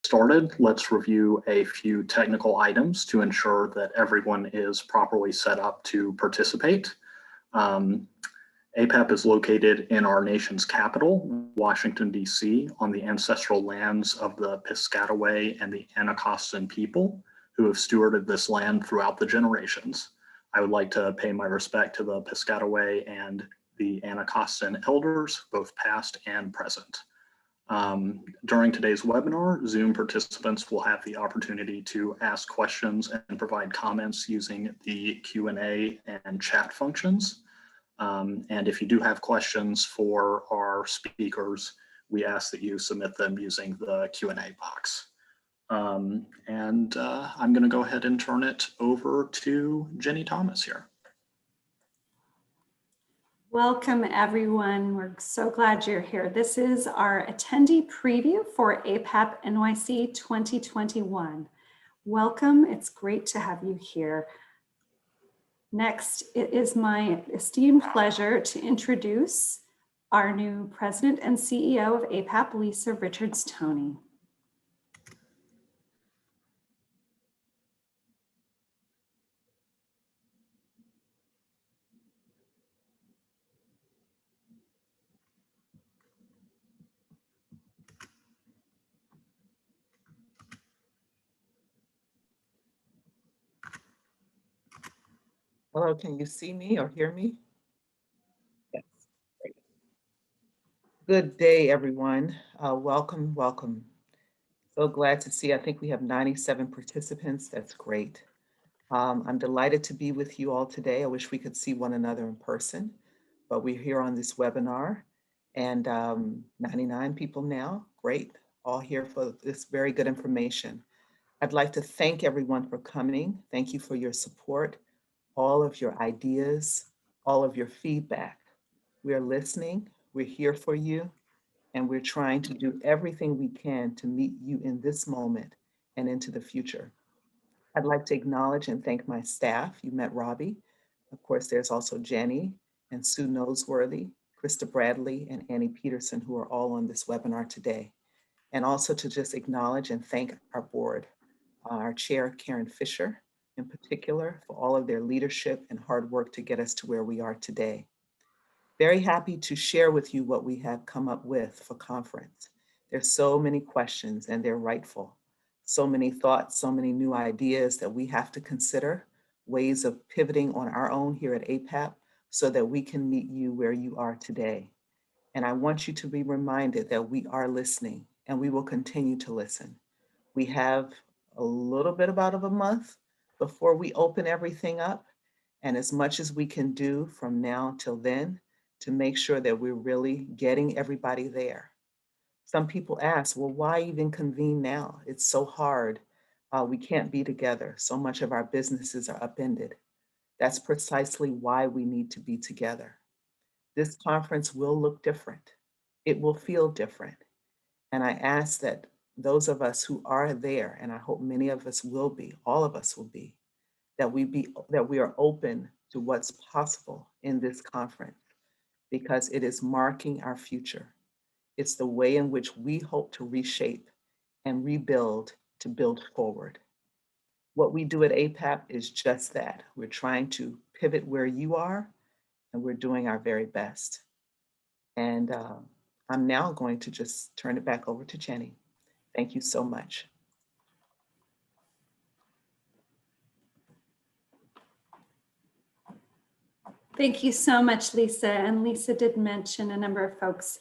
started, let's review a few technical items to ensure that everyone is properly set up to participate. APAP is located in our nation's capital, Washington, D.C., on the ancestral lands of the Piscataway and the Anacostan people who have stewarded this land throughout the generations. I would like to pay my respect to the Piscataway and the Anacostan elders, both past and present. During today's webinar, Zoom participants will have the opportunity to ask questions and provide comments using the Q&A and chat functions. And if you do have questions for our speakers, we ask that you submit them using the Q&A box. I'm going to go ahead and turn it over to Jenny Thomas here. Welcome, everyone. We're so glad you're here. This is our attendee preview for APAP NYC 2021. Welcome. It's great to have you here. Next, it is my esteemed pleasure to introduce our new President and CEO of APAP, Lisa Richards-Toney. Hello, can you see me or hear me? Yes, great. Good day, everyone. Welcome, welcome. So glad to see, I think we have 97 participants. That's great. I'm delighted to be with you all today. I wish we could see one another in person, but we're here on this webinar and 99 people now. Great, all here for this very good information. I'd like to thank everyone for coming. Thank you for your support, all of your ideas, all of your feedback. We're listening, we're here for you, and we're trying to do everything we can to meet you in this moment and into the future. I'd like to acknowledge and thank my staff. You met Robbie. Of course, there's also Jenny and Sue Noseworthy, Krista Bradley, and Annie Peterson, who are all on this webinar today. And also to just acknowledge and thank our board, our chair, Karen Fisher, in particular, for all of their leadership and hard work to get us to where we are today. Very happy to share with you what we have come up with for conference. There's so many questions and they're rightful. So many thoughts, so many new ideas that we have to consider, ways of pivoting on our own here at APAP so that we can meet you where you are today. And I want you to be reminded that we are listening and we will continue to listen. We have a little bit about a month before we open everything up, and as much as we can do from now till then to make sure that we're really getting everybody there. Some people ask, well, why even convene now? It's so hard. We can't be together. So much of our businesses are upended. That's precisely why we need to be together. This conference will look different. It will feel different. And I ask that those of us who are there, and I hope many of us will be, all of us will be, that we are open to what's possible in this conference, because it is marking our future. It's the way in which we hope to reshape and rebuild to build forward. What we do at APAP is just that. We're trying to pivot where you are, and we're doing our very best. And I'm now going to just turn it back over to Jenny. Thank you so much. Thank you so much, Lisa. And Lisa did mention a number of folks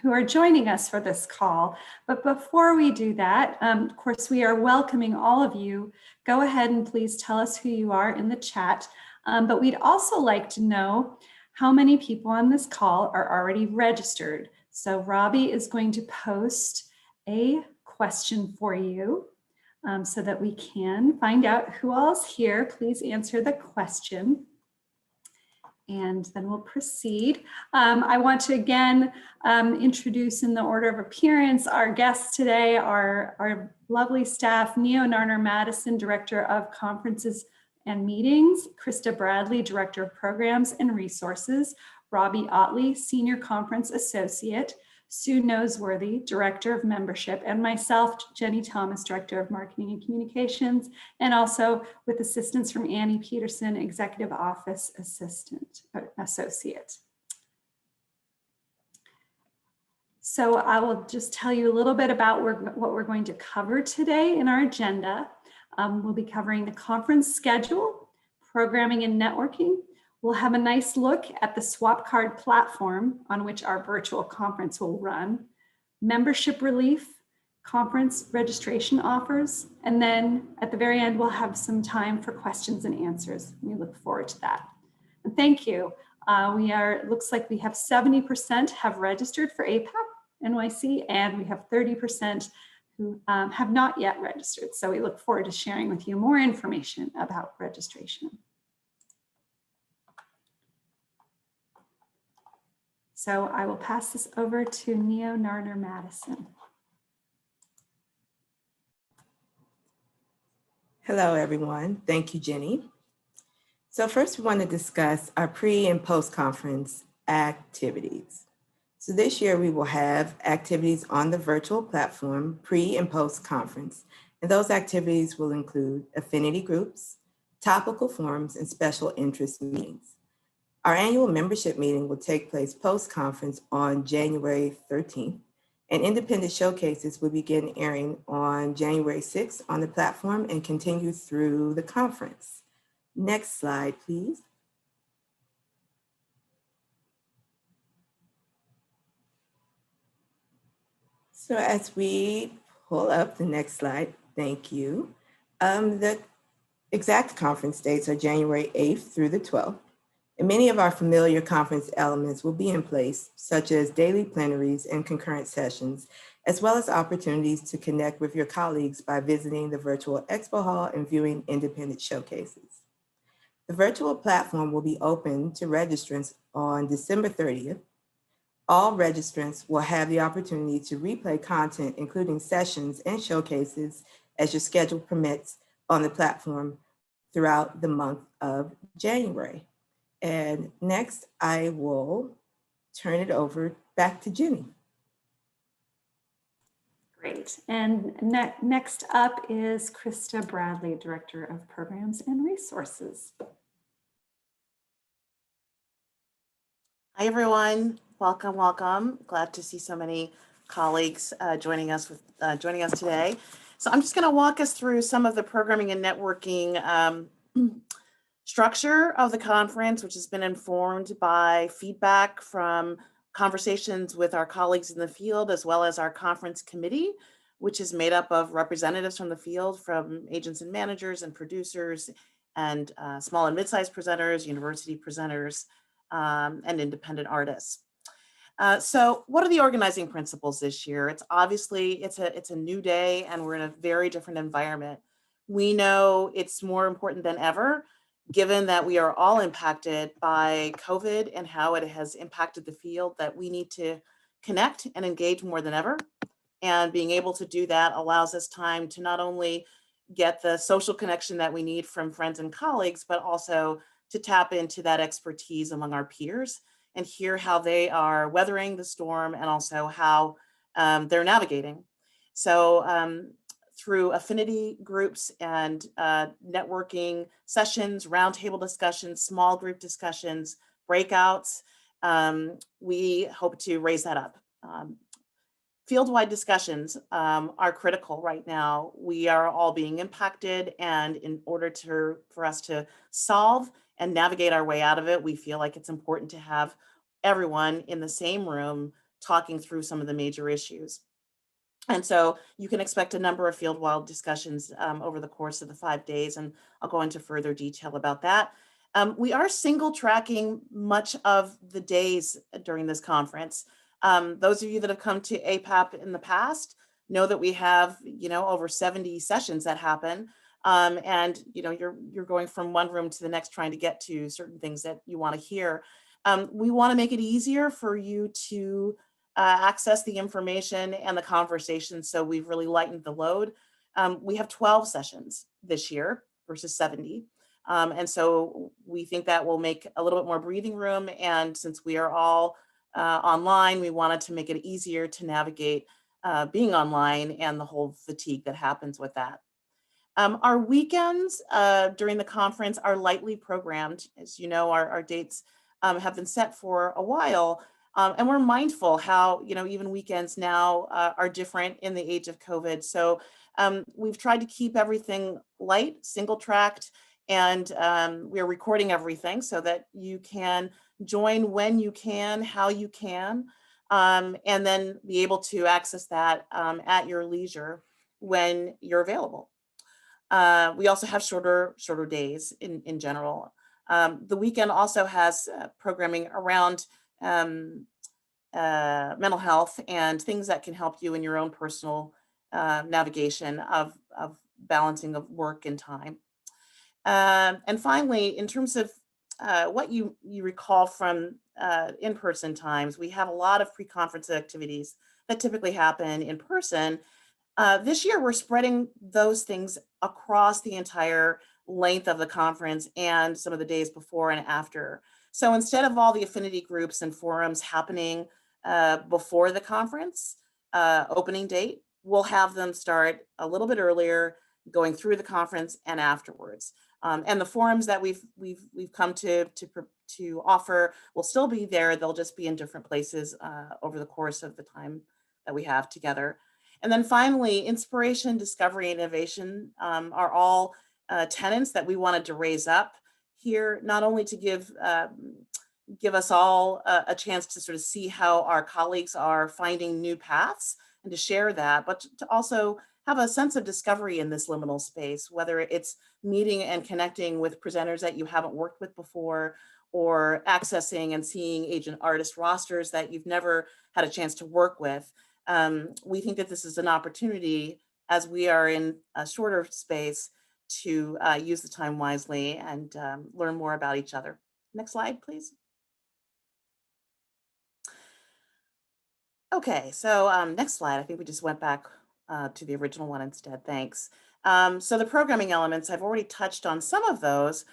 who are joining us for this call. But before we do that, of course, we are welcoming all of you. Go ahead and please tell us who you are in the chat. But we'd also like to know how many people on this call are already registered. So Robbie is going to post a question for you so that we can find out who all is here. Please answer the question. And then we'll proceed. I want to again introduce in the order of appearance our guests today, our lovely staff, Neo Narner-Madison, Director of Conferences and Meetings, Krista Bradley, Director of Programs and Resources, Robbie Otley, Senior Conference Associate, Sue Noseworthy, Director of Membership, and myself, Jenny Thomas, Director of Marketing and Communications, and also with assistance from Annie Peterson, Executive Office Associate. So I will just tell you a little bit about what we're going to cover today in our agenda. We'll be covering the conference schedule, programming and networking. We'll have a nice look at the Swapcard platform on which our virtual conference will run, membership relief, conference registration offers, and then at the very end, we'll have some time for questions and answers. We look forward to that. And thank you. It looks like we have 70% have registered for APAP NYC, and we have 30% who have not yet registered. So we look forward to sharing with you more information about registration. So I will pass this over to Neo Narner Madison. Hello, everyone. Thank you, Jenny. So first, we want to discuss our pre and post-conference activities. So this year, we will have activities on the virtual platform, pre and post-conference. And those activities will include affinity groups, topical forums, and special interest meetings. Our annual membership meeting will take place post-conference on January 13th, and independent showcases will begin airing on January 6th on the platform and continue through the conference. Next slide, please. So as we pull up the next slide, thank you. The exact conference dates are January 8th through the 12th. And many of our familiar conference elements will be in place, such as daily plenaries and concurrent sessions, as well as opportunities to connect with your colleagues by visiting the virtual expo hall and viewing independent showcases. The virtual platform will be open to registrants on December 30th. All registrants will have the opportunity to replay content, including sessions and showcases, as your schedule permits on the platform throughout the month of January. And next, I will turn it over back to Jenny. Great. And next up is Krista Bradley, Director of Programs and Resources. Hi, everyone. Welcome, welcome. Glad to see so many colleagues joining us today. So I'm just going to walk us through some of the programming and networking structure of the conference, which has been informed by feedback from conversations with our colleagues in the field, as well as our conference committee, which is made up of representatives from the field, from agents and managers and producers, and small and mid-sized presenters, university presenters, and independent artists. So what are the organizing principles this year? It's obviously, it's a new day, and we're in a very different environment. We know it's more important than ever, given that we are all impacted by COVID and how it has impacted the field, that we need to connect and engage more than ever. And being able to do that allows us time to not only get the social connection that we need from friends and colleagues, but also to tap into that expertise among our peers and hear how they are weathering the storm and also how they're navigating. So through affinity groups and networking sessions, roundtable discussions, small group discussions, breakouts, we hope to raise that up. Field-wide discussions are critical right now. We are all being impacted, and in order for us to solve and navigate our way out of it, we feel like it's important to have everyone in the same room talking through some of the major issues. And so you can expect a number of field-wide discussions over the course of the 5 days, and I'll go into further detail about that. We are single tracking much of the days during this conference. Those of you that have come to APAP in the past know that we have, over 70 sessions that happen. And you're going from one room to the next trying to get to certain things that you want to hear. We want to make it easier for you to access the information and the conversation. So we've really lightened the load. We have 12 sessions this year versus 70. And so we think that will make a little bit more breathing room. And since we are all online. We wanted to make it easier to navigate being online and the whole fatigue that happens with that. Our weekends during the conference are lightly programmed. As you know, our dates have been set for a while, and we're mindful how, even weekends now are different in the age of COVID. So we've tried to keep everything light, single tracked, and we're recording everything so that you can join when you can, how you can, and then be able to access that at your leisure when you're available. We also have shorter days in general. The weekend also has programming around mental health and things that can help you in your own personal navigation of balancing of work and time. And finally, in terms of what you recall from in-person times, we have a lot of pre-conference activities that typically happen in person. This year, we're spreading those things across the entire length of the conference and some of the days before and after. So instead of all the affinity groups and forums happening before the conference opening date, we'll have them start a little bit earlier, going through the conference and afterwards. And the forums that we've come to offer will still be there. They'll just be in different places over the course of the time that we have together. And then finally, inspiration, discovery, innovation are all tenets that we wanted to raise up here, not only to give us all a chance to sort of see how our colleagues are finding new paths and to share that, but to also have a sense of discovery in this liminal space, whether it's meeting and connecting with presenters that you haven't worked with before, or accessing and seeing agent artist rosters that you've never had a chance to work with. We think that this is an opportunity, as we are in a shorter space, to use the time wisely and learn more about each other. Next slide, please. Okay, so next slide. I think we just went back to the original one instead. Thanks. So the programming elements, I've already touched on some of those.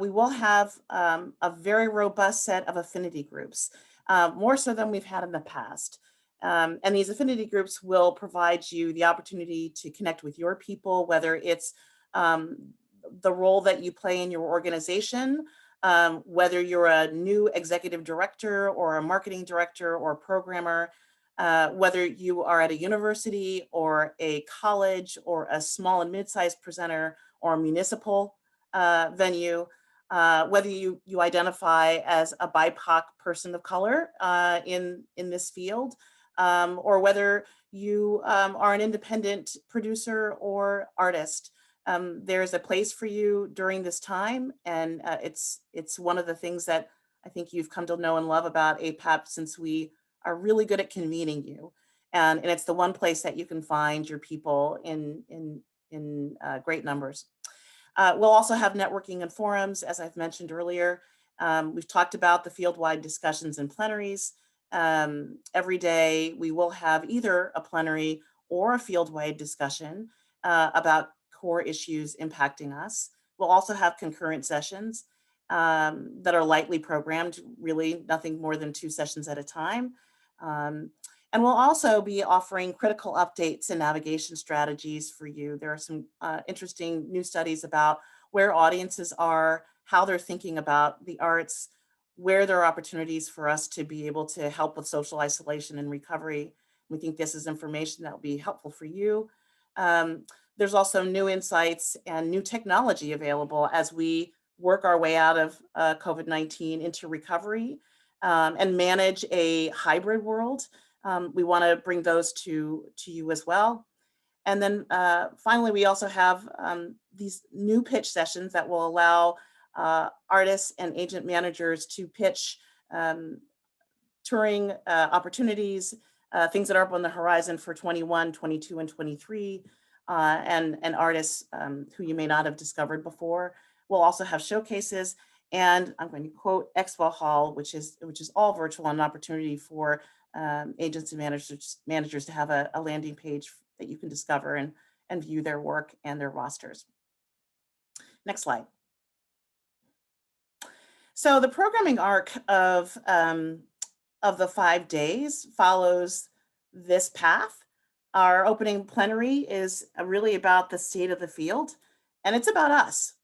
We will have a very robust set of affinity groups, more so than we've had in the past. And these affinity groups will provide you the opportunity to connect with your people, whether it's the role that you play in your organization, whether you're a new executive director or a marketing director or a programmer, whether you are at a university or a college or a small and mid-sized presenter or a municipal venue, whether you identify as a BIPOC person of color in this field, or whether you are an independent producer or artist. There's a place for you during this time, and it's one of the things that I think you've come to know and love about APAP, since we are really good at convening you, and it's the one place that you can find your people in great numbers. We'll also have networking and forums, as I've mentioned earlier. We've talked about the field-wide discussions and plenaries. Every day we will have either a plenary or a field-wide discussion about core issues impacting us. We'll also have concurrent sessions that are lightly programmed, really nothing more than 2 sessions at a time. And we'll also be offering critical updates and navigation strategies for you. There are some interesting new studies about where audiences are, how they're thinking about the arts, where there are opportunities for us to be able to help with social isolation and recovery. We think this is information that will be helpful for you. There's also new insights and new technology available as we work our way out of COVID-19 into recovery and manage a hybrid world. We want to bring those to you as well. And then finally, we also have these new pitch sessions that will allow artists and agent managers to pitch touring opportunities, things that are up on the horizon for 21, 22, and 23, and artists who you may not have discovered before. We'll also have showcases, and I'm going to quote Expo Hall, which is all virtual, and an opportunity for agents and managers to have a landing page that you can discover and view their work and their rosters. Next slide. So the programming arc of of the 5 days follows this path. Our opening plenary is really about the state of the field, and it's about us.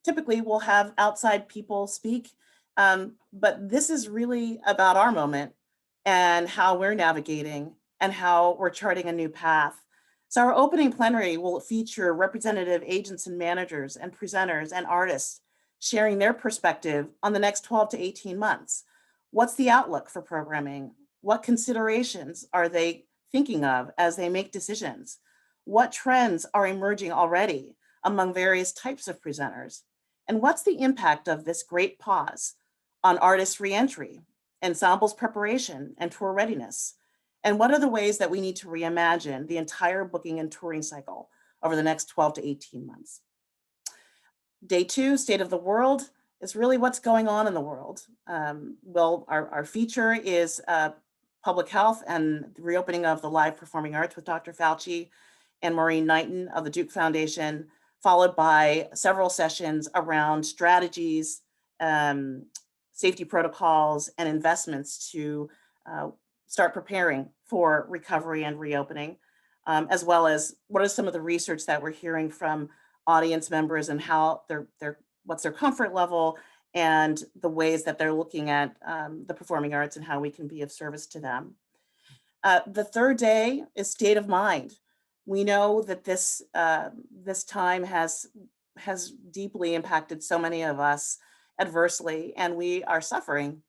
Typically, we'll have outside people speak, but this is really about our moment and how we're navigating and how we're charting a new path. So our opening plenary will feature representative agents and managers and presenters and artists sharing their perspective on the next 12 to 18 months. What's the outlook for programming? What considerations are they thinking of as they make decisions? What trends are emerging already among various types of presenters? And what's the impact of this great pause on artist reentry, ensembles preparation, and tour readiness? And what are the ways that we need to reimagine the entire booking and touring cycle over the next 12 to 18 months? Day 2, State of the World, is really what's going on in the world. Well, our feature is public health and the reopening of the live performing arts with Dr. Fauci and Maureen Knighton of the Duke Foundation, followed by several sessions around strategies, safety protocols, and investments to start preparing for recovery and reopening, as well as what are some of the research that we're hearing from audience members and how what's their comfort level and the ways that they're looking at the performing arts and how we can be of service to them. The third day is state of mind. We know that this time has deeply impacted so many of us adversely, and we are suffering.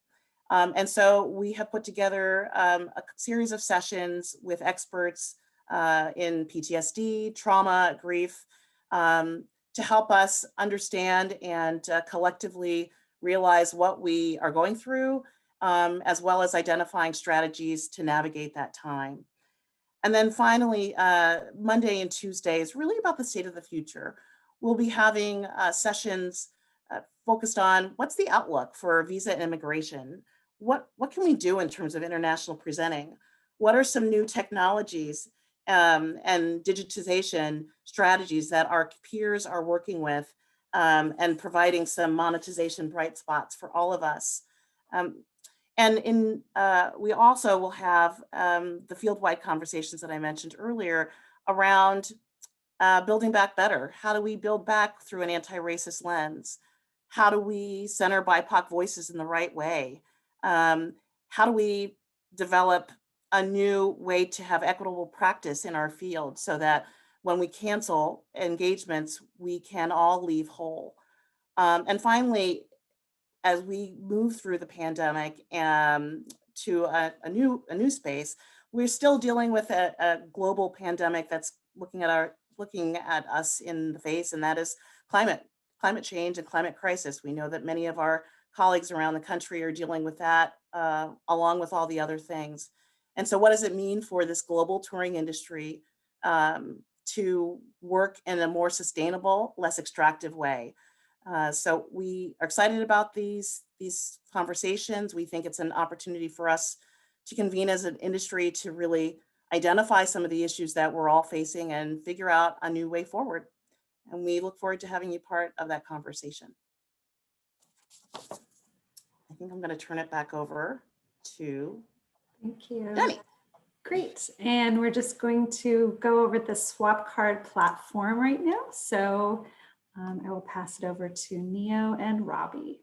And so we have put together a series of sessions with experts in PTSD, trauma, grief, to help us understand and collectively realize what we are going through, as well as identifying strategies to navigate that time. And then finally, Monday and Tuesday is really about the state of the future. We'll be having sessions focused on what's the outlook for visa and immigration. What can we do in terms of international presenting? What are some new technologies and digitization strategies that our peers are working with and providing some monetization bright spots for all of us? And we also will have the field-wide conversations that I mentioned earlier around building back better. How do we build back through an anti-racist lens? How do we center BIPOC voices in the right way? How do we develop a new way to have equitable practice in our field so that when we cancel engagements, we can all leave whole? And finally, as we move through the pandemic to a new space, we're still dealing with a global pandemic that's looking at us in the face, and that is climate change and climate crisis. We know that many of our colleagues around the country are dealing with that, along with all the other things. And so what does it mean for this global touring industry to work in a more sustainable, less extractive way? So we are excited about these conversations. We think it's an opportunity for us to convene as an industry to really identify some of the issues that we're all facing and figure out a new way forward. And we look forward to having you part of that conversation. I think I'm going to turn it back over to Thank you. Jenny. Great. And we're just going to go over the Swapcard platform right now. So I will pass it over to Neo and Robbie.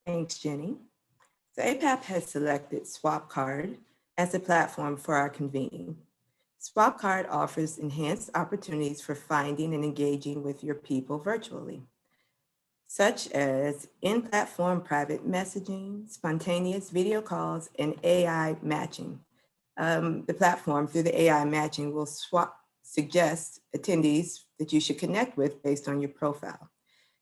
Thanks, Jenny. So APAP has selected Swapcard as a platform for our convening. Swapcard offers enhanced opportunities for finding and engaging with your people virtually, such as in-platform private messaging, spontaneous video calls, and AI matching. The platform, through the AI matching, will suggest attendees that you should connect with based on your profile.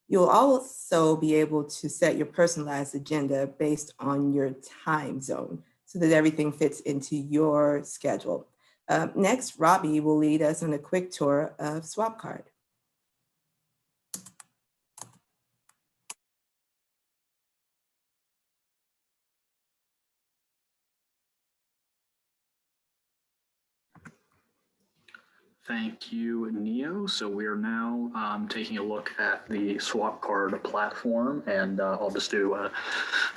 You'll also be able to set your personalized agenda based on your time zone so that everything fits into your schedule. Next, Robbie will lead us on a quick tour of Swapcard. Thank you, Neo. So we are now taking a look at the Swapcard platform, and I'll just do a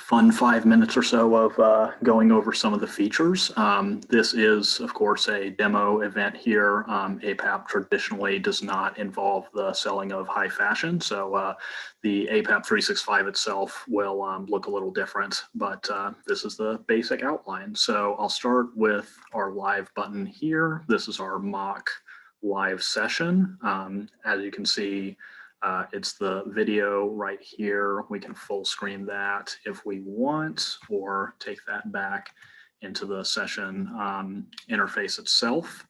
fun 5 minutes or so of going over some of the features. This is, of course, a demo event here. APAP traditionally does not involve the selling of high fashion, so the APAP 365 itself will look a little different, but this is the basic outline. So I'll start with our live button here. This is our mock live session. As you can see, it's the video right here. We can full screen that if we want, or take that back into the session interface itself.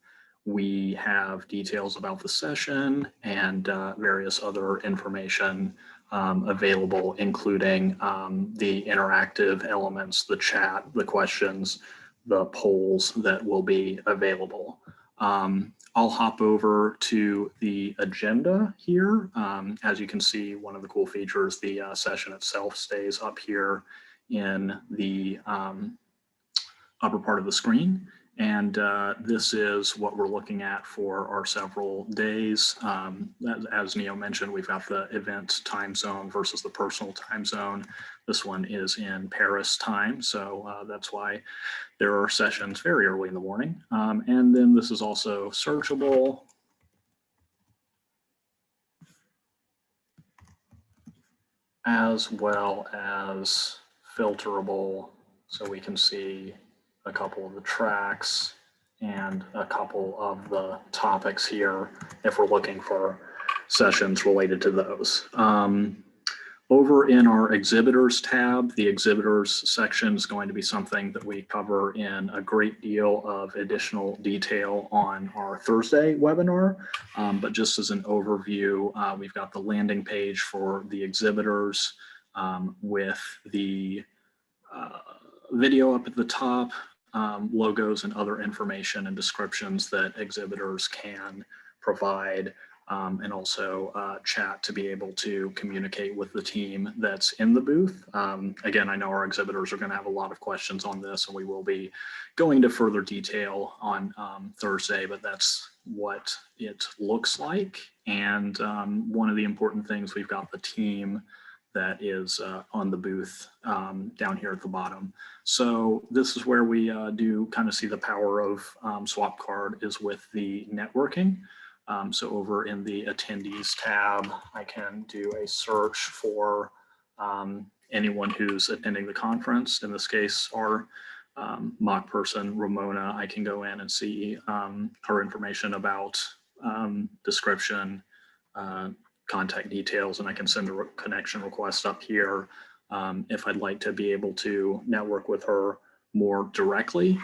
We have details about the session and various other information available, including the interactive elements, the chat, the questions, the polls that will be available. I'll hop over to the agenda here. As you can see, one of the cool features, the session itself stays up here in the upper part of the screen. And this is what we're looking at for our several days. As Neo mentioned, we've got the event time zone versus the personal time zone. This one is in Paris time, so that's why there are sessions very early in the morning. And then this is also searchable. As well as filterable, so we can see a couple of the tracks and a couple of the topics here if we're looking for sessions related to those. Over in our exhibitors tab, the exhibitors section is going to be something that we cover in a great deal of additional detail on our Thursday webinar. But just as an overview, we've got the landing page for the exhibitors with the video up at the top, logos and other information and descriptions that exhibitors can provide, and also chat to be able to communicate with the team that's in the booth. Again, I know our exhibitors are going to have a lot of questions on this, and we will be going into further detail on Thursday, but that's what it looks like. And one of the important things, we've got the team that is on the booth down here at the bottom. So this is where we do kind of see the power of Swapcard is with the networking. So over in the attendees tab, I can do a search for anyone who's attending the conference. In this case, our mock person, Ramona, I can go in and see her information about description, contact details, and I can send a connection request up here if I'd like to be able to network with her more directly.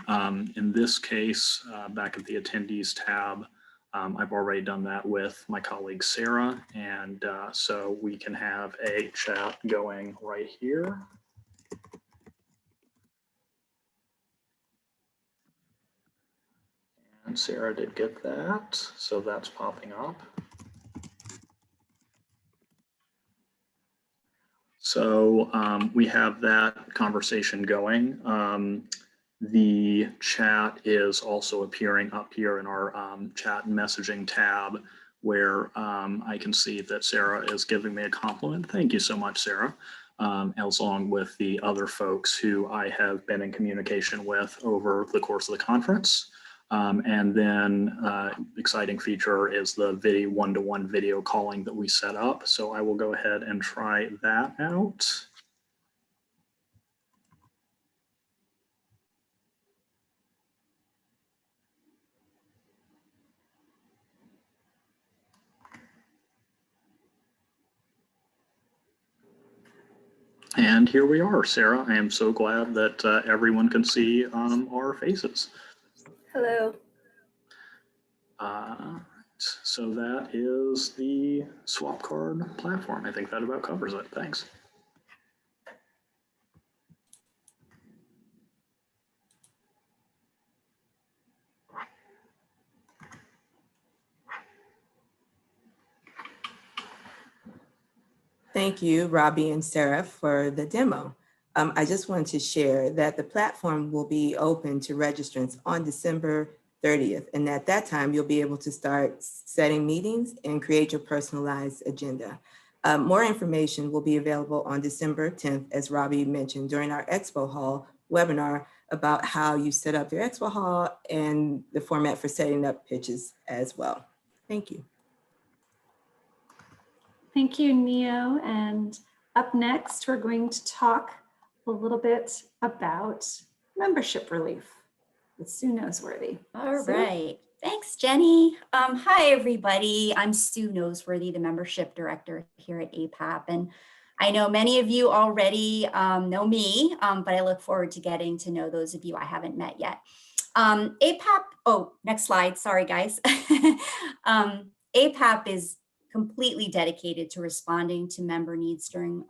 In this case, back at the attendees tab, I've already done that with my colleague Sarah, and so we can have a chat going right here. And Sarah did get that, so that's popping up. So we have that conversation going. The chat is also appearing up here in our chat messaging tab, where I can see that Sarah is giving me a compliment. Thank you so much, Sarah, along with the other folks who I have been in communication with over the course of the conference. And then exciting feature is the video one-to-one video calling that we set up. So I will go ahead and try that out. And here we are, Sarah. I am so glad that everyone can see our faces. Hello. So that is the Swapcard platform. I think that about covers it. Thanks. Thank you, Robbie and Sarah, for the demo. I just wanted to share that the platform will be open to registrants on December 30th. And at that time, you'll be able to start setting meetings and create your personalized agenda. More information will be available on December 10th, as Robbie mentioned, during our Expo Hall webinar about how you set up your Expo Hall and the format for setting up pitches as well. Thank you. Thank you, Neo. And up next, we're going to talk a little bit about membership relief with Sue Noseworthy. All Sue? right. Thanks, Jenny. Hi, everybody. I'm Sue Noseworthy, the membership director here at APAP. And I know many of you already know me, but I look forward to getting to know those of you I haven't met yet. APAP, oh, next slide. Sorry, guys. APAP is completely dedicated to responding to member needs during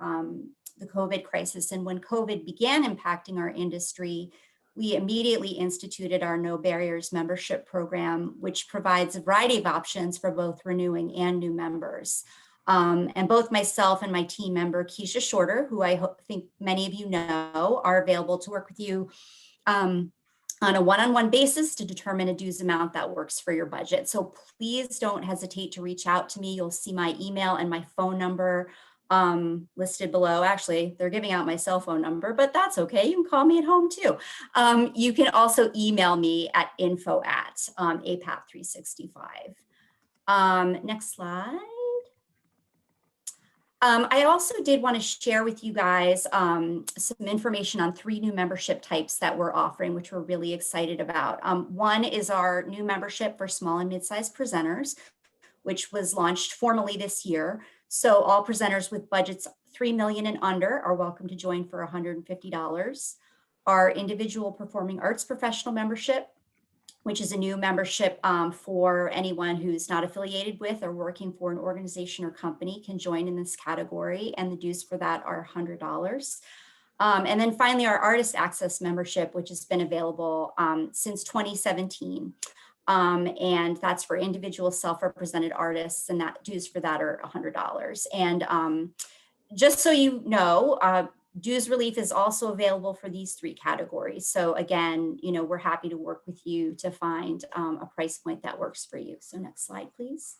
the COVID crisis. And when COVID began impacting our industry, we immediately instituted our No Barriers membership program, which provides a variety of options for both renewing and new members. And both myself and my team member, Keisha Shorter, who I think many of you know, are available to work with you on a one-on-one basis to determine a dues amount that works for your budget. So please don't hesitate to reach out to me. You'll see my email and my phone number listed below. Actually, they're giving out my cell phone number, but that's okay. You can call me at home too. You can also email me at info@apap365. Next slide. I also did want to share with you guys some information on 3 new membership types that we're offering, which we're really excited about. One is our new membership for small and mid-sized presenters, which was launched formally this year. So all presenters with budgets 3 million and under are welcome to join for $150. Our individual performing arts professional membership, which is a new membership for anyone who's not affiliated with or working for an organization or company, can join in this category, and the dues for that are $100. And then finally, our artist access membership, which has been available since 2017. And that's for individual self-represented artists, and that dues for that are $100. And just so you know, dues relief is also available for these 3 categories. So again, you know, we're happy to work with you to find a price point that works for you. So next slide, please.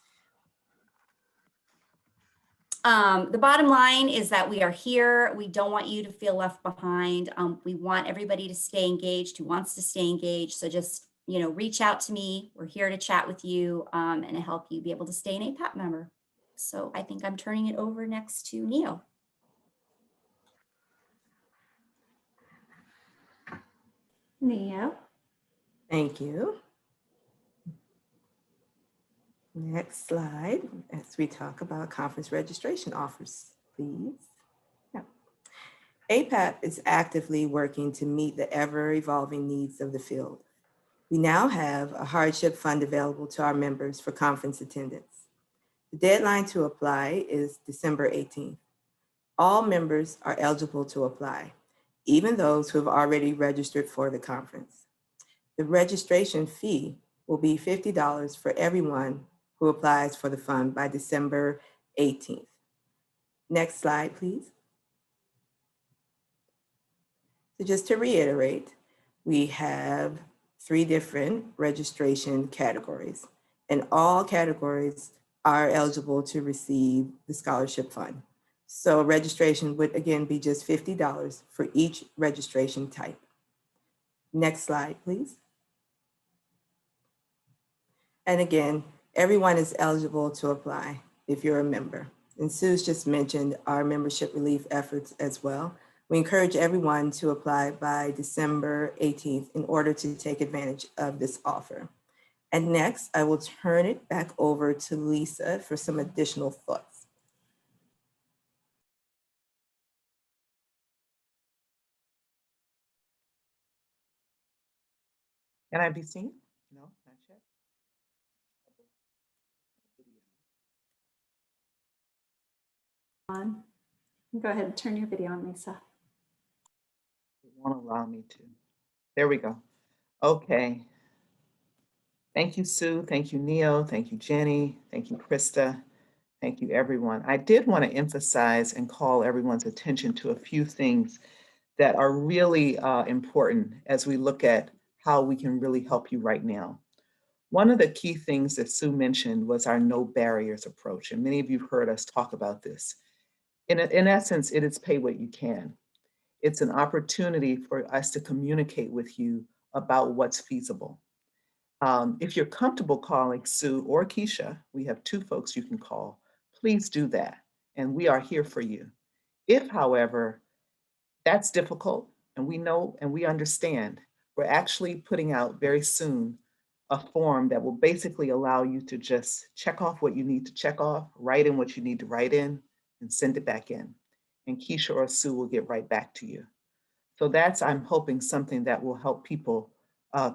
The bottom line is that we are here. We don't want you to feel left behind. We want everybody to stay engaged who wants to stay engaged. So just, you know, reach out to me. We're here to chat with you and to help you be able to stay an APAP member. So I think I'm turning it over next to Neo. Neo. Thank you. Next slide, as we talk about conference registration offers, please. Yeah. APAP is actively working to meet the ever-evolving needs of the field. We now have a hardship fund available to our members for conference attendance. The deadline to apply is December 18th. All members are eligible to apply, even those who have already registered for the conference. The registration fee will be $50 for everyone who applies for the fund by December 18th. Next slide, please. So just to reiterate, we have 3 different registration categories, and all categories are eligible to receive the scholarship fund. So registration would again be just $50 for each registration type. Next slide, please. And again, everyone is eligible to apply if you're a member. And Sue's just mentioned our membership relief efforts as well. We encourage everyone to apply by December 18th in order to take advantage of this offer. And next, I will turn it back over to Lisa for some additional thoughts. Can I be seen? No, not yet. On. Go ahead and turn your video on, Lisa. It won't allow me to. There we go. Okay. Thank you, Sue. Thank you, Neo. Thank you, Jenny. Thank you, Krista. Thank you, everyone. I did want to emphasize and call everyone's attention to a few things that are really important as we look at how we can really help you right now. One of the key things that Sue mentioned was our no barriers approach, and many of you have heard us talk about this. In essence, it is pay what you can. It's an opportunity for us to communicate with you about what's feasible. If you're comfortable calling Sue or Keisha, we have two folks you can call, please do that, and we are here for you. If, however, that's difficult, and we know and we understand, we're actually putting out very soon a form that will basically allow you to just check off what you need to check off, write in what you need to write in, and send it back in. And Keisha or Sue will get right back to you. So that's, I'm hoping, something that will help people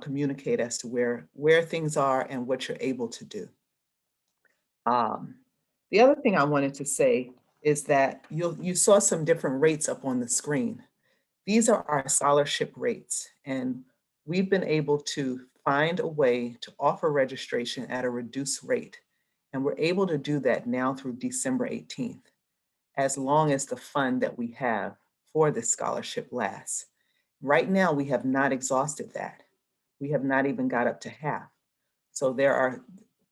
communicate as to where things are and what you're able to do. The other thing I wanted to say is that you saw some different rates up on the screen. These are our scholarship rates, and we've been able to find a way to offer registration at a reduced rate. And we're able to do that now through December 18th, as long as the fund that we have for this scholarship lasts. Right now, we have not exhausted that. We have not even got up to half. So there are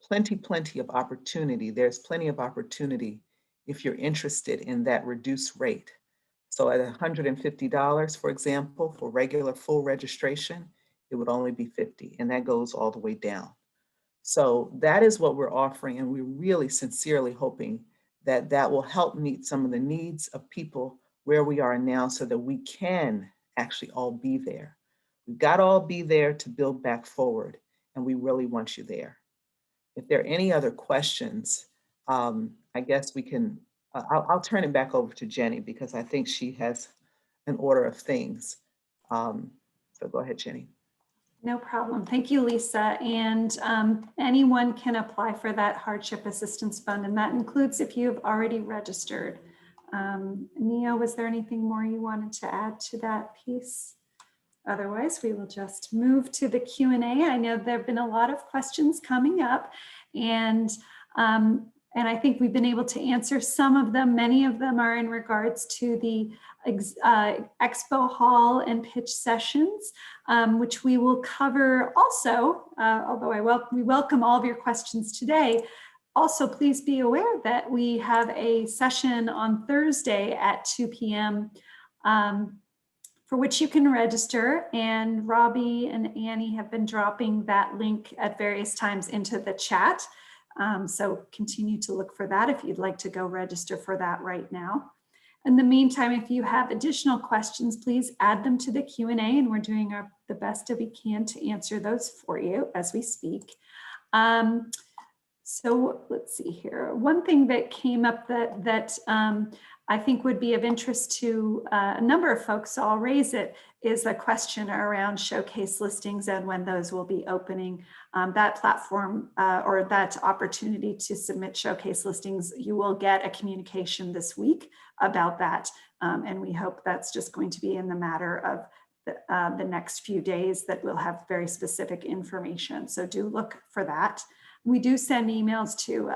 plenty of opportunity. There's plenty of opportunity if you're interested in that reduced rate. So at $150, for example, for regular full registration, it would only be $50, and that goes all the way down. So that is what we're offering, and we're really sincerely hoping that that will help meet some of the needs of people where we are now so that we can actually all be there. We've got to all be there to build back forward, and we really want you there. If there are any other questions, I guess we can, I'll turn it back over to Jenny because I think she has an order of things. So go ahead, Jenny. No problem. Thank you, Lisa. And anyone can apply for that hardship assistance fund, and that includes if you've already registered. Neo, was there anything more you wanted to add to that piece? Otherwise, we will just move to the Q&A. I know there have been a lot of questions coming up, and I think we've been able to answer some of them. Many of them are in regards to the expo hall and pitch sessions, which we will cover also, although we welcome all of your questions today. Also, please be aware that we have a session on Thursday at 2 p.m. For which you can register, and Robbie and Annie have been dropping that link at various times into the chat. So continue to look for that if you'd like to go register for that right now. In the meantime, if you have additional questions, please add them to the Q&A, and we're doing the best that we can to answer those for you as we speak. So let's see here. One thing that came up that I think would be of interest to a number of folks, so I'll raise it, is a question around showcase listings and when those will be opening. That platform or that opportunity to submit showcase listings, you will get a communication this week about that. And we hope that's just going to be in the matter of the next few days that we'll have very specific information. So do look for that. We do send emails to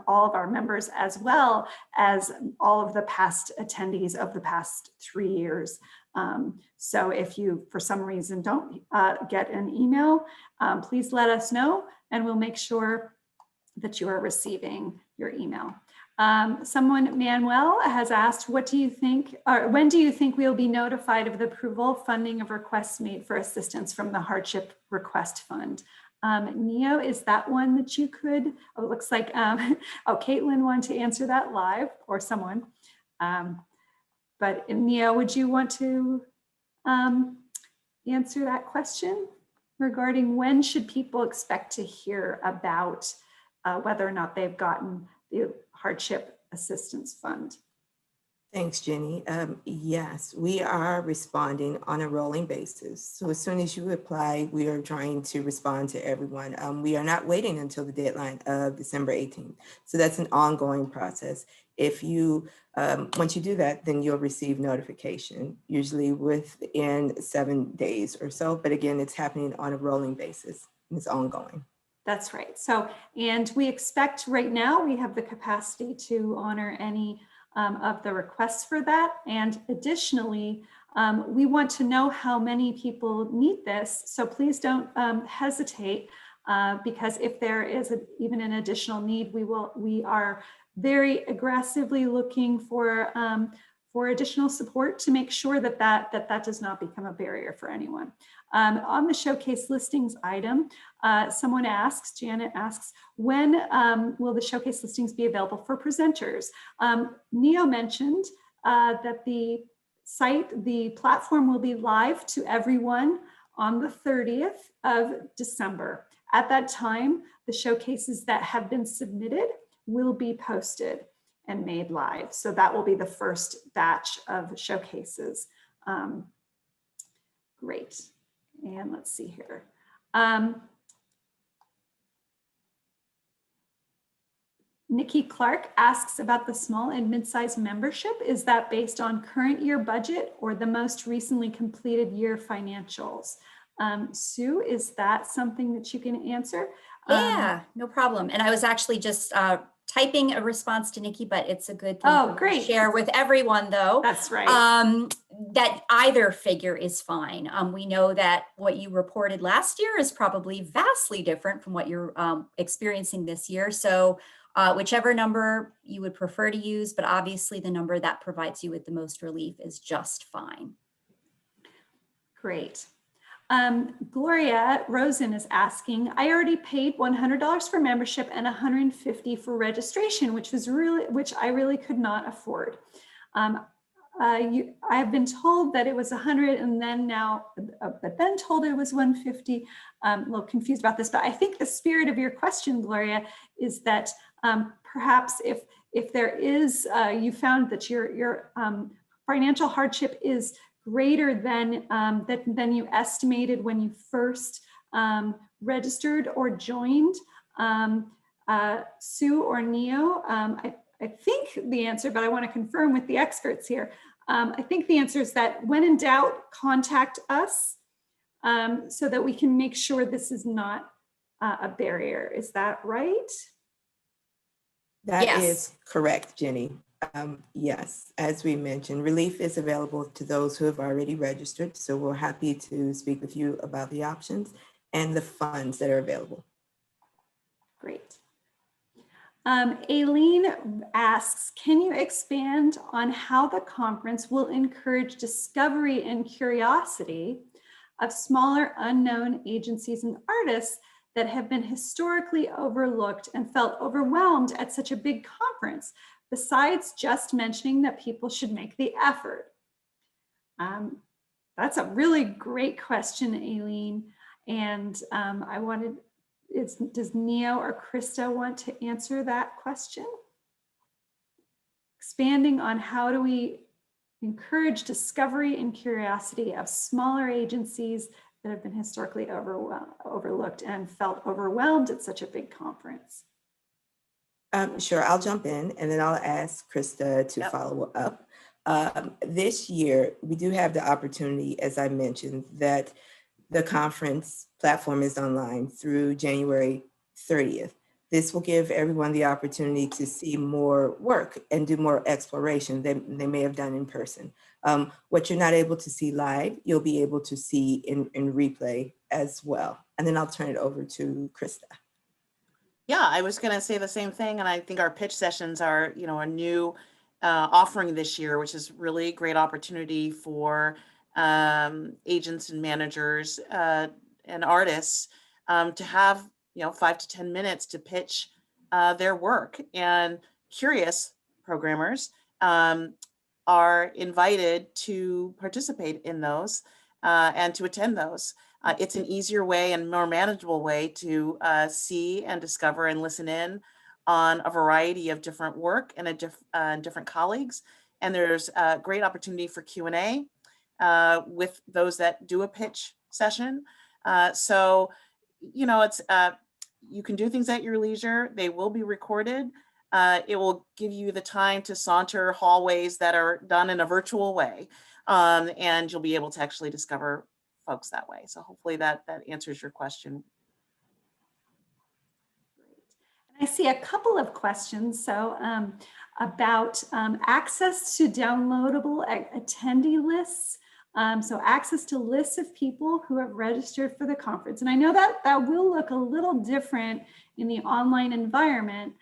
all of our members as well as all of the past attendees of the past 3 years. So if you, for some reason, don't get an email, please let us know and we'll make sure that you are receiving your email. Someone, Manuel, has asked, what do you think, or when do you think we'll be notified of the approval funding of requests made for assistance from the Hardship Request Fund? Neo, is that one that you could, oh, it looks like, oh, Caitlin wanted to answer that live, or someone. But Neo, would you want to answer that question regarding when should people expect to hear about whether or not they've gotten the Hardship Assistance Fund? Thanks, Jenny. Yes, we are responding on a rolling basis. So as soon as you apply, we are trying to respond to everyone. We are not waiting until the deadline of December 18th. So that's an ongoing process. If you, once you do that, then you'll receive notification, usually within 7 days or so. But again, it's happening on a rolling basis and it's ongoing. That's right. So, and we expect right now we have the capacity to honor any of the requests for that. And additionally, we want to know how many people need this. So please don't hesitate. because if there is even an additional need, we are very aggressively looking for additional support to make sure that does not become a barrier for anyone. On the showcase listings item, Janet asks, when will the showcase listings be available for presenters? Neo mentioned that the platform will be live to everyone on the 30th of December. At that time, the showcases that have been submitted will be posted and made live. So that will be the first batch of showcases. Great. And let's see here. Nikki Clark asks about the small and mid-sized membership. Is that based on current year budget or the most recently completed year financials? Sue, is that something that you can answer? Yeah, no problem. And I was actually just typing a response to Nikki, but it's a good thing to share with everyone, though. That's right. That either figure is fine. We know that what you reported last year is probably vastly different from what you're experiencing this year. So whichever number you would prefer to use, but obviously the number that provides you with the most relief is just fine. Great. Gloria Rosen is asking, I already paid $100 for membership and $150 for registration, which I really could not afford. I have been told that it was $100 and then but then told it was $150. A little confused about this, but I think the spirit of your question, Gloria, is that perhaps if there is, you found that your financial hardship is greater than you estimated when you first registered or joined, Sue or Neo, I think the answer, but I want to confirm with the experts here. I think the answer is that when in doubt, contact us so that we can make sure this is not a barrier. Is that right? That Yes. is correct, Jenny. Yes, as we mentioned, relief is available to those who have already registered. So we're happy to speak with you about the options and the funds that are available. Great. Aileen asks, can you expand on how the conference will encourage discovery and curiosity of smaller unknown agencies and artists that have been historically overlooked and felt overwhelmed at such a big conference, besides just mentioning that people should make the effort? That's a really great question, Aileen. And does Neo or Krista want to answer that question? Expanding on how do we encourage discovery and curiosity of smaller agencies that have been historically overlooked and felt overwhelmed at such a big conference? Sure, I'll jump in and then I'll ask Krista to follow up. This year, we do have the opportunity, as I mentioned, that the conference platform is online through January 30th. This will give everyone the opportunity to see more work and do more exploration than they may have done in person. What you're not able to see live, you'll be able to see in replay as well. And then I'll turn it over to Krista. Yeah, I was going to say the same thing. And I think our pitch sessions are, a new offering this year, which is really a great opportunity for agents and managers and artists to have 5 to 10 minutes to pitch their work. And curious programmers are invited to participate in those and to attend those. It's an easier way and more manageable way to see and discover and listen in on a variety of different work and different colleagues. And there's a great opportunity for Q&A with those that do a pitch session. So, it's you can do things at your leisure. They will be recorded. It will give you the time to saunter hallways that are done in a virtual way. And you'll be able to actually discover folks that way. So hopefully that answers your question. I see a couple of questions. So about access to downloadable attendee lists. So access to lists of people who have registered for the conference. And I know that that will look a little different in the online environment.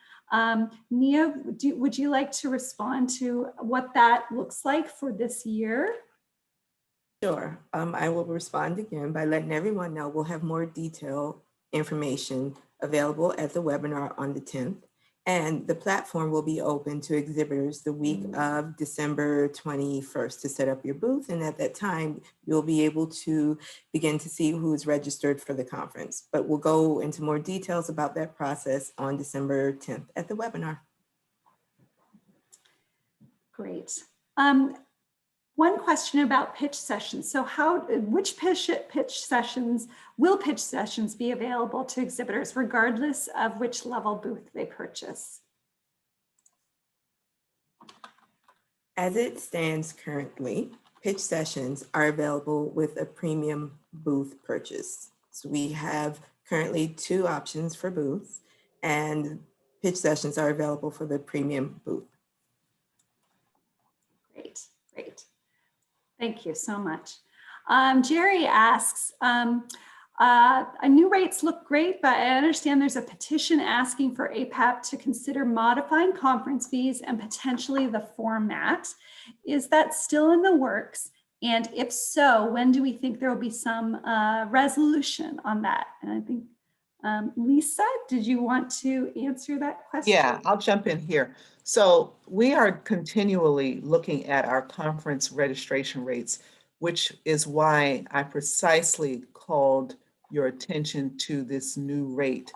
Nia, would you like to respond to what that looks like for this year? Sure. I will respond again by letting everyone know we'll have more detailed information available at the webinar on the 10th. And the platform will be open to exhibitors the week of December 21st to set up your booth. And at that time, you'll be able to begin to see who's registered for the conference. But we'll go into more details about that process on December 10th at the webinar. Great. One question about pitch sessions. So which pitch sessions be available to exhibitors regardless of which level booth they purchase? As it stands currently, pitch sessions are available with a premium booth purchase. So we have currently 2 options for booths, and pitch sessions are available for the premium booth. Great, great. Thank you so much. Jerry asks, new rates look great, but I understand there's a petition asking for APAP to consider modifying conference fees and potentially the format. Is that still in the works? And if so, when do we think there will be some resolution on that? And I think, Lisa, did you want to answer that question? Yeah, I'll jump in here. So we are continually looking at our conference registration rates, which is why I precisely called your attention to this new rate.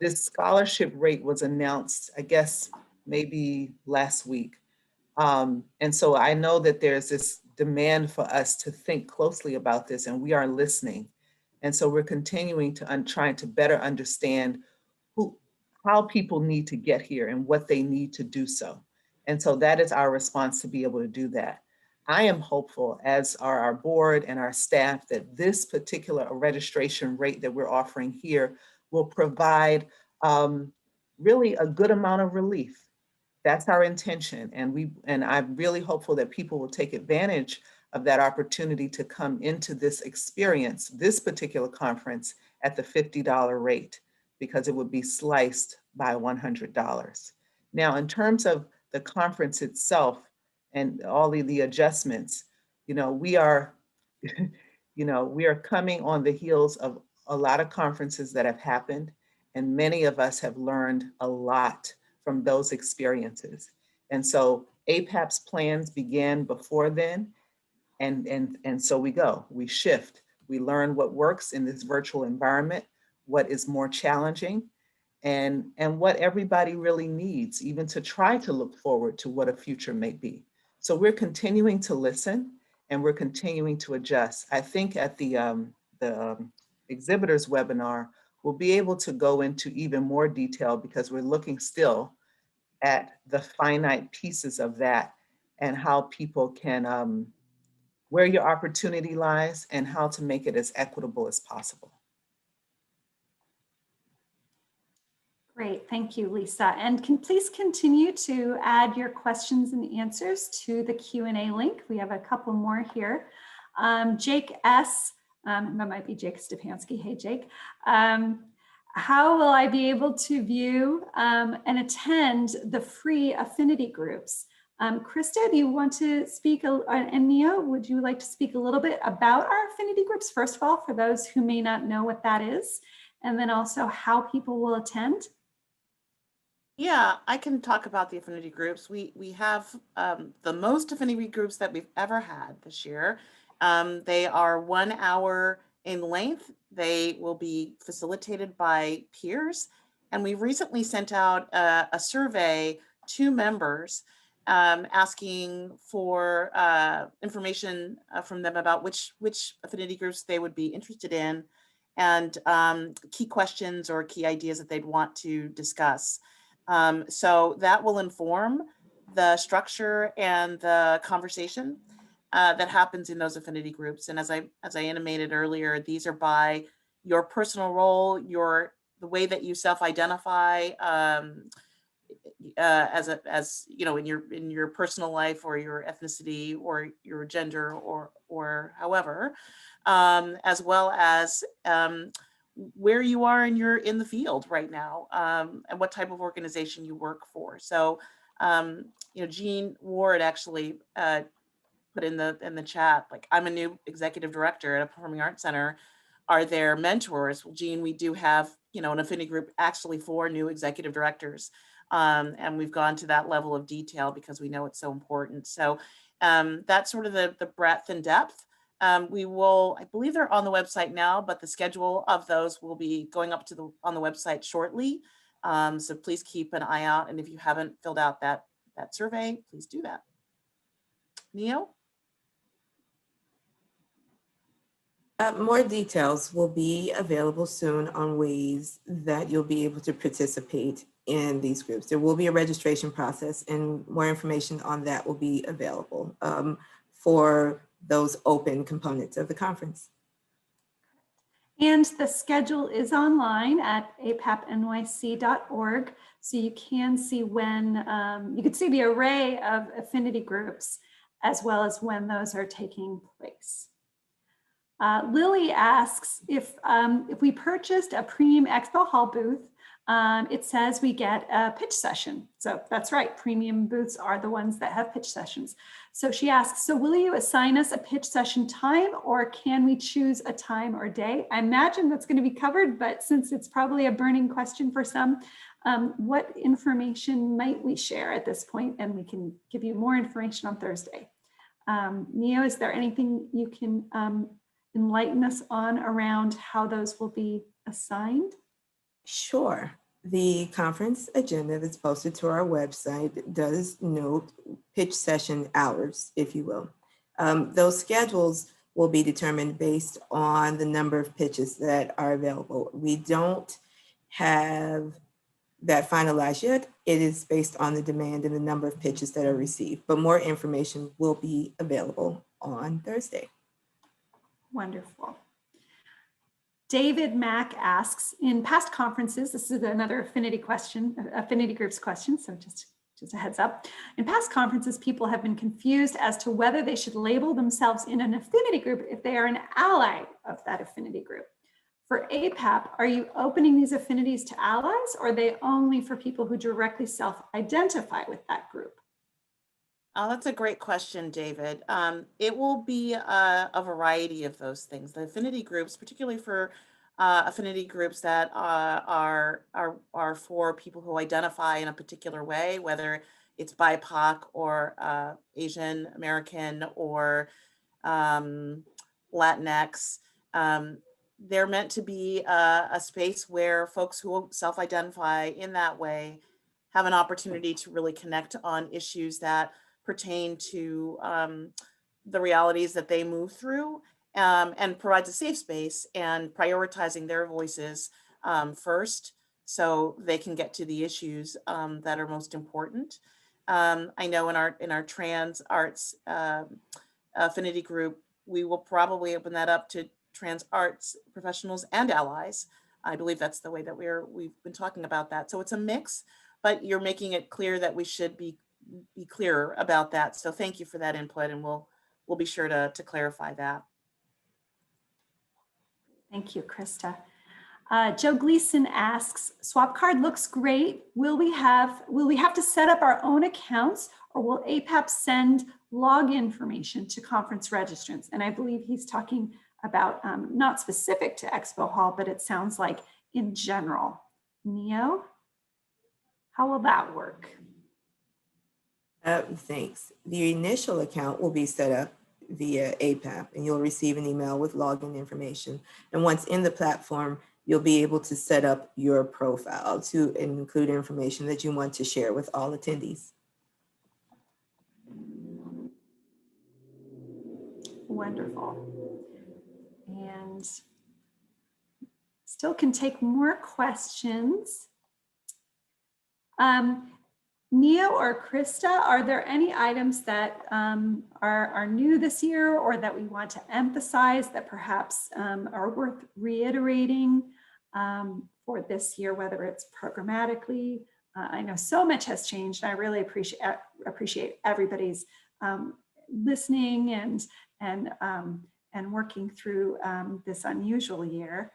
This scholarship rate was announced, I guess, maybe last week. And so I know that there's this demand for us to think closely about this, and we are listening. And so we're continuing to trying to better understand how people need to get here and what they need to do so. And so that is our response to be able to do that. I am hopeful, as are our board and our staff, that this particular registration rate that we're offering here will provide really a good amount of relief. That's our intention. And I'm really hopeful that people will take advantage of that opportunity to come into this experience, this particular conference, at the $50 rate, because it would be sliced by $100. Now, in terms of the conference itself and all of the adjustments, we are, we are coming on the heels of a lot of conferences that have happened, and many of us have learned a lot from those experiences. And so APAP's plans began before then, and so we shift. We learn what works in this virtual environment, what is more challenging, and what everybody really needs, even to try to look forward to what a future may be. So we're continuing to listen, and we're continuing to adjust. I think at the exhibitors webinar, we'll be able to go into even more detail, because we're looking still at the finite pieces of that and how people can, where your opportunity lies and how to make it as equitable as possible. Great, thank you, Lisa. And please continue to add your questions and answers to the Q&A link. We have a couple more here. Jake S., that might be Jake Stefanski. Hey, Jake. How will I be able to view and attend the free affinity groups? Krista, do you want to speak, and Nia, would you like to speak a little bit about our affinity groups, first of all, for those who may not know what that is, and then also how people will attend? Yeah, I can talk about the affinity groups. We have the most affinity groups that we've ever had this year. They are 1 hour in length. They will be facilitated by peers. And we recently sent out a survey to members asking for information from them about which affinity groups they would be interested in, and key questions or key ideas that they'd want to discuss. So that will inform the structure and the conversation that happens in those affinity groups. And as I intimated earlier, these are by your personal role, the way that you self-identify, as you know, in your personal life or your ethnicity or your gender or however, as well as where you are in the field right now, and what type of organization you work for. So, Jean Ward actually put in the chat, like, I'm a new executive director at a performing arts center. Are there mentors? Well, Jean, we do have, an affinity group actually for new executive directors. And we've gone to that level of detail because we know it's so important. So that's sort of the breadth and depth. I believe they're on the website now, but the schedule of those will be going up on the website shortly. So please keep an eye out. And if you haven't filled out that survey, please do that. Neo? More details will be available soon on ways that you'll be able to participate in these groups. There will be a registration process, and more information on that will be available for those open components of the conference. And the schedule is online at apapnyc.org. So you can see when, you can see the array of affinity groups as well as when those are taking place. Lily asks if we purchased a premium Expo Hall booth, it says we get a pitch session. So that's right, premium booths are the ones that have pitch sessions. So she asks, so will you assign us a pitch session time, or can we choose a time or day? I imagine that's going to be covered, but since it's probably a burning question for some, what information might we share at this point? And we can give you more information on Thursday. Neo, is there anything you can enlighten us on around how those will be assigned? Sure. The conference agenda that's posted to our website does note pitch session hours, if you will. Those schedules will be determined based on the number of pitches that are available. We don't have that finalized yet. It is based on the demand and the number of pitches that are received, but more information will be available on Thursday. Wonderful. David Mack asks, in past conferences, this is another affinity groups question, so just a heads up. In past conferences, people have been confused as to whether they should label themselves in an affinity group if they are an ally of that affinity group. For APAP, are you opening these affinities to allies, or are they only for people who directly self-identify with that group? Oh, that's a great question, David. It will be a variety of those things. The affinity groups, particularly for affinity groups that are for people who identify in a particular way, whether it's BIPOC or Asian American or Latinx. They're meant to be a space where folks who self-identify in that way have an opportunity to really connect on issues that pertain to the realities that they move through, and provides a safe space and prioritizing their voices first so they can get to the issues that are most important. I know in our trans arts affinity group, we will probably open that up to trans arts professionals and allies. I believe that's the way that we've been talking about that. So it's a mix, but you're making it clear that we should be clearer about that. So thank you for that input, and we'll be sure to clarify that. Thank you, Krista. Joe Gleason asks, Swapcard looks great. Will we have to set up our own accounts, or will APAP send log information to conference registrants? And I believe he's talking about not specific to Expo Hall, but it sounds like in general. Neo, how will that work? Thanks. The initial account will be set up via APAP, and you'll receive an email with login information. And once in the platform, you'll be able to set up your profile to include information that you want to share with all attendees. Wonderful. And still can take more questions. Neo or Krista, are there any items that are new this year or that we want to emphasize that perhaps are worth reiterating for this year, whether it's programmatically I know so much has changed. I really appreciate everybody's listening and working through this unusual year.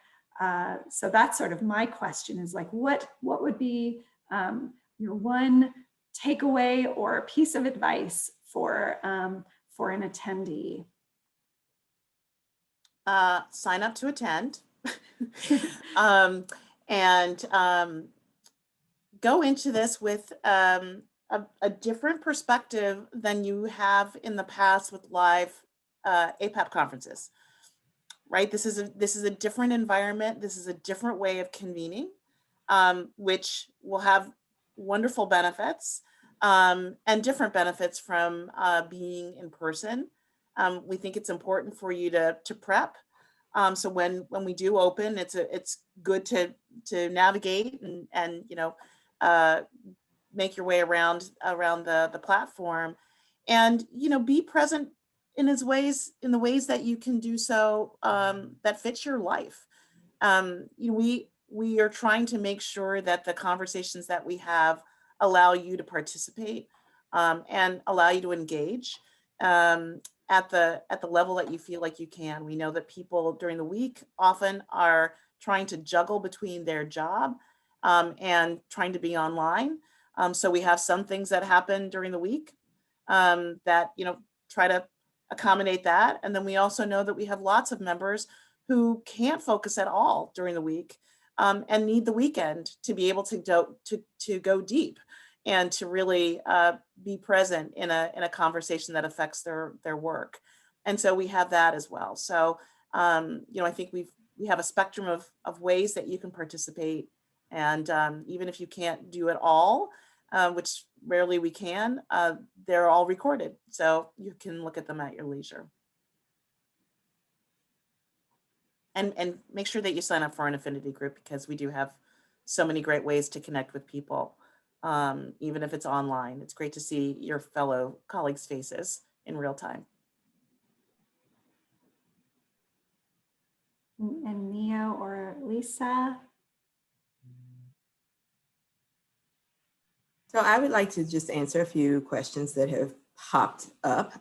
So that's sort of my question, is like, what would be your one takeaway or piece of advice for an attendee? Sign up to attend. Go into this with a different perspective than you have in the past with live APAP conferences, right? This is a different environment. This is a different way of convening, which will have wonderful benefits and different benefits from being in person. We think it's important for you to prep. So when we do open, it's good to navigate and make your way around the platform, and be present in the ways that you can do so that fits your life. We are trying to make sure that the conversations that we have allow you to participate and allow you to engage at the level that you feel like you can. We know that people during the week often are trying to juggle between their job and trying to be online. So we have some things that happen during the week that try to accommodate that. And then we also know that we have lots of members who can't focus at all during the week and need the weekend to be able to go deep and to really be present in a conversation that affects their work. And so we have that as well. So I think we have a spectrum of ways that you can participate. And even if you can't do it all, which rarely we can, they're all recorded. So you can look at them at your leisure. And make sure that you sign up for an affinity group, because we do have so many great ways to connect with people, even if it's online. It's great to see your fellow colleagues' faces in real time. And Neo or Lisa? So I would like to just answer a few questions that have popped up.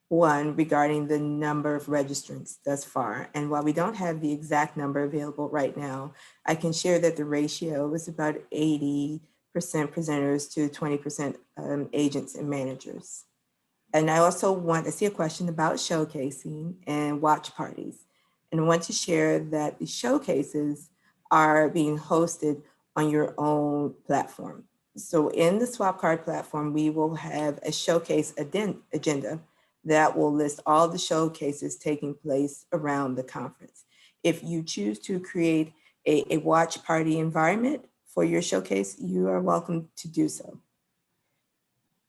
One regarding the number of registrants thus far. And while we don't have the exact number available right now, I can share that the ratio is about 80% presenters to 20% agents and managers. And I see a question about showcasing and watch parties. And I want to share that the showcases are being hosted on your own platform. So in the Swapcard platform, we will have a showcase agenda that will list all the showcases taking place around the conference. If you choose to create a watch party environment for your showcase, you are welcome to do so.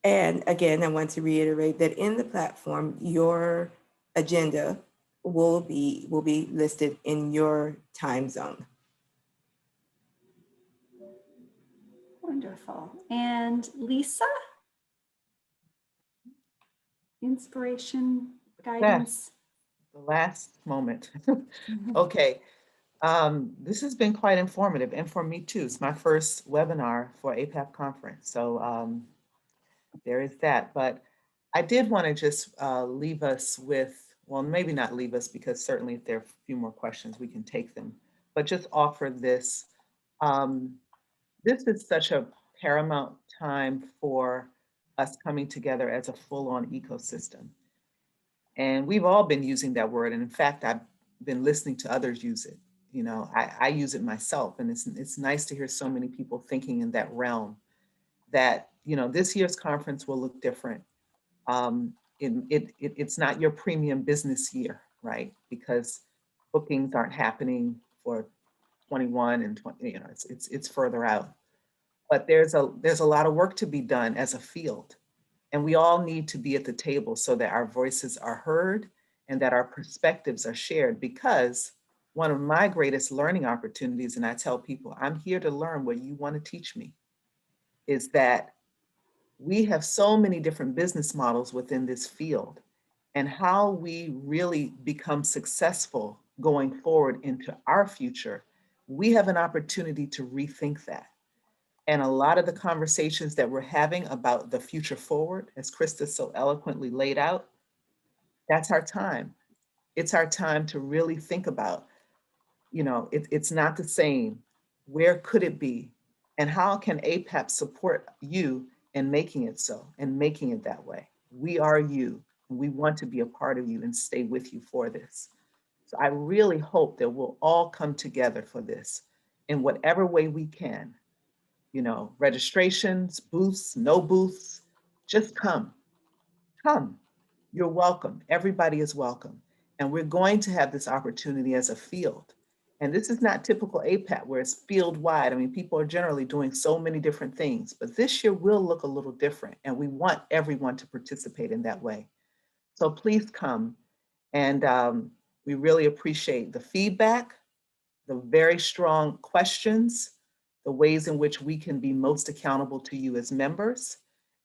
And again, I want to reiterate that in the platform, your agenda will be listed in your time zone. Wonderful. And Lisa? Inspiration, guidance? The last moment. Okay. This has been quite informative, and for me too. It's my first webinar for APAP conference. So there is that. But I did want to just leave us with, well, maybe not leave us, because certainly if there are a few more questions, we can take them, but just offer this. This is such a paramount time for us coming together as a full-on ecosystem. And we've all been using that word. And in fact, I've been listening to others use it. I use it myself, and it's nice to hear so many people thinking in that realm that, this year's conference will look different. It's not your premium business year, right? Because bookings aren't happening for 21 and 20, it's further out. But there's a lot of work to be done as a field. And we all need to be at the table so that our voices are heard and that our perspectives are shared, because one of my greatest learning opportunities, and I tell people, I'm here to learn what you want to teach me, is that we have so many different business models within this field, and how we really become successful going forward into our future, we have an opportunity to rethink that. And a lot of the conversations that we're having about the future forward, as Krista so eloquently laid out, that's our time. It's our time to really think about, it's not the same. Where could it be? And how can APAP support you in making it so and making it that way? We are you. And we want to be a part of you and stay with you for this. So I really hope that we'll all come together for this in whatever way we can. Registrations, booths, no booths, just come. Come. You're welcome. Everybody is welcome. And we're going to have this opportunity as a field. And this is not typical APAP where it's field wide. I mean, people are generally doing so many different things, but this year will look a little different and we want everyone to participate in that way. So please come. And we really appreciate the feedback, the very strong questions, the ways in which we can be most accountable to you as members.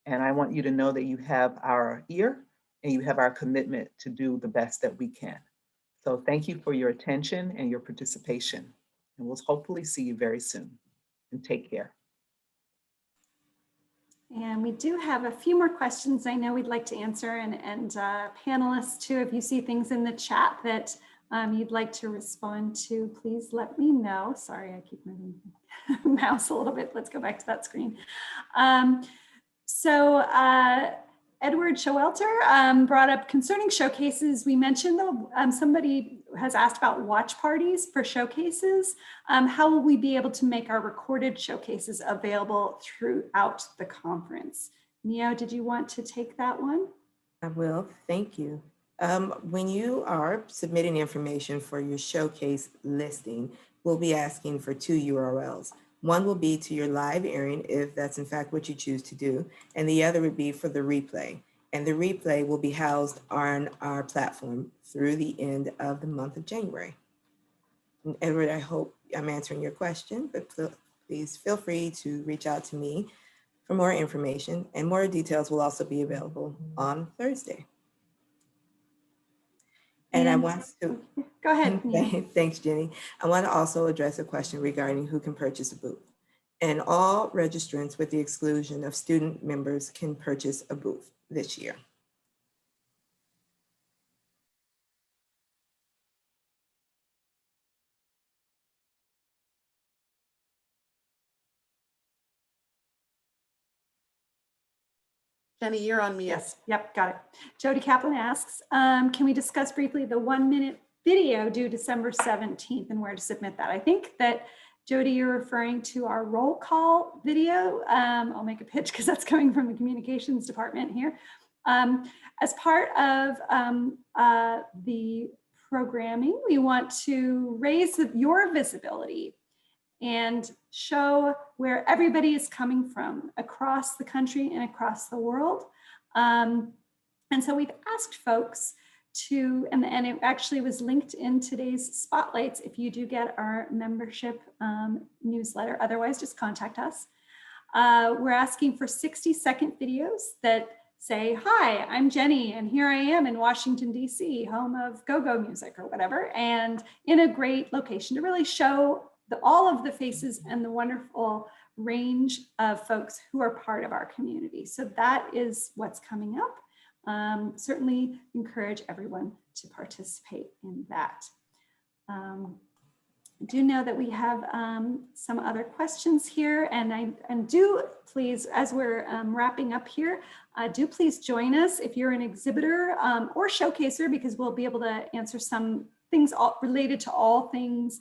And I want you to know that you have our ear and you have our commitment to do the best that we can. So thank you for your attention and your participation. And we'll hopefully see you very soon. And take care. And we do have a few more questions I know we'd like to answer, and panelists too, if you see things in the chat that you'd like to respond to, please let me know. Sorry, I keep moving the mouse a little bit. Let's go back to that screen. Edward Showalter brought up concerning showcases. We mentioned though, somebody has asked about watch parties for showcases. How will we be able to make our recorded showcases available throughout the conference? Neo, did you want to take that one? I will, thank you. When you are submitting information for your showcase listing, we'll be asking for 2 URLs. One will be to your live airing, if that's in fact what you choose to do, and the other would be for the replay. And the replay will be housed on our platform through the end of the month of January. And Edward, I hope I'm answering your question, but please feel free to reach out to me for more information, and more details will also be available on Thursday. And I want to go ahead. Neo. Thanks, Jenny. I want to also address a question regarding who can purchase a booth. And all registrants, with the exclusion of student members, can purchase a booth this year. Jenny, you're on mute. Yes, yep, got it. Jody Kaplan asks, can we discuss briefly the 1-minute video due December 17th and where to submit that? I think that, Jody, you're referring to our roll call video. I'll make a pitch because that's coming from the communications department here. As part of the programming, we want to raise your visibility and show where everybody is coming from across the country and across the world. And so we've asked folks to, and it actually was linked in today's spotlights, if you do get our membership newsletter, otherwise just contact us. We're asking for 60-second videos that say, hi, I'm Jenny, and here I am in Washington, D.C., home of go-go music or whatever, and in a great location to really show all of the faces and the wonderful range of folks who are part of our community. So that is what's coming up. Certainly encourage everyone to participate in that. I do know that we have some other questions here, and do please, as we're wrapping up here, do please join us if you're an exhibitor or showcaser, because we'll be able to answer some things related to all things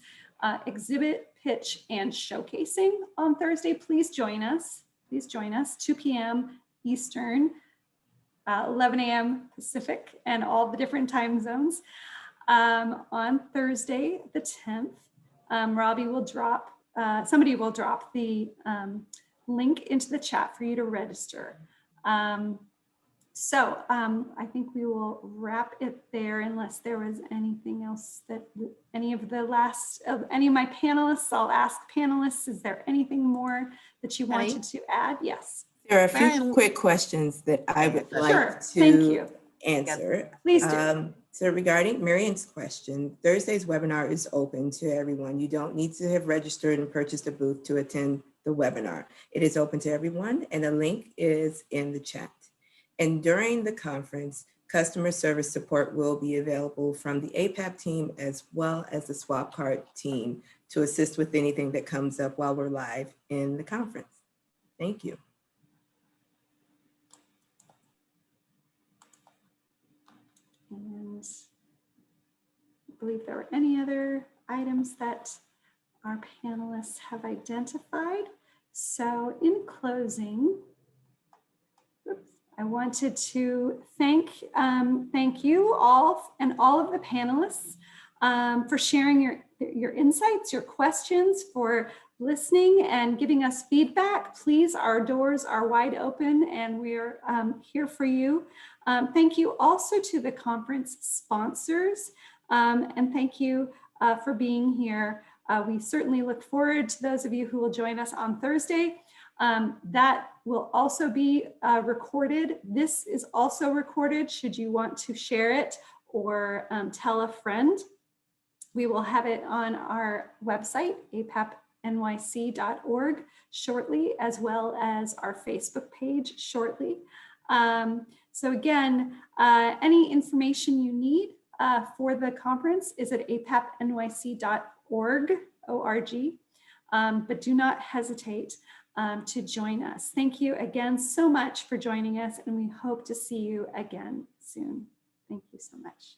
exhibit, pitch, and showcasing on Thursday. Please join us. Please join us, 2 p.m. Eastern, 11 a.m. Pacific, and all the different time zones on Thursday, the 10th. Robbie will drop, somebody will drop the link into the chat for you to register. So I think we will wrap it there unless there was anything else that any of my panelists, I'll ask panelists, is there anything more that you wanted to add? Yes. There are a few quick questions that I would like to answer. Please do. So regarding Marion's question, Thursday's webinar is open to everyone. You don't need to have registered and purchased a booth to attend the webinar. It is open to everyone and a link is in the chat. And during the conference, customer service support will be available from the APAP team as well as the Swapcard team to assist with anything that comes up while we're live in the conference. Thank you. And I believe there were any other items that our panelists have identified. So in closing, I wanted to thank you all and all of the panelists for sharing your insights, your questions, for listening and giving us feedback. Please, our doors are wide open and we're here for you. Thank you also to the conference sponsors and thank you for being here. We certainly look forward to those of you who will join us on Thursday. That will also be recorded. This is also recorded should you want to share it or tell a friend. We will have it on our website, apapnyc.org shortly, as well as our Facebook page shortly. So again, any information you need for the conference is at apapnyc.org, but do not hesitate to join us. Thank you again so much for joining us, and we hope to see you again soon. Thank you so much.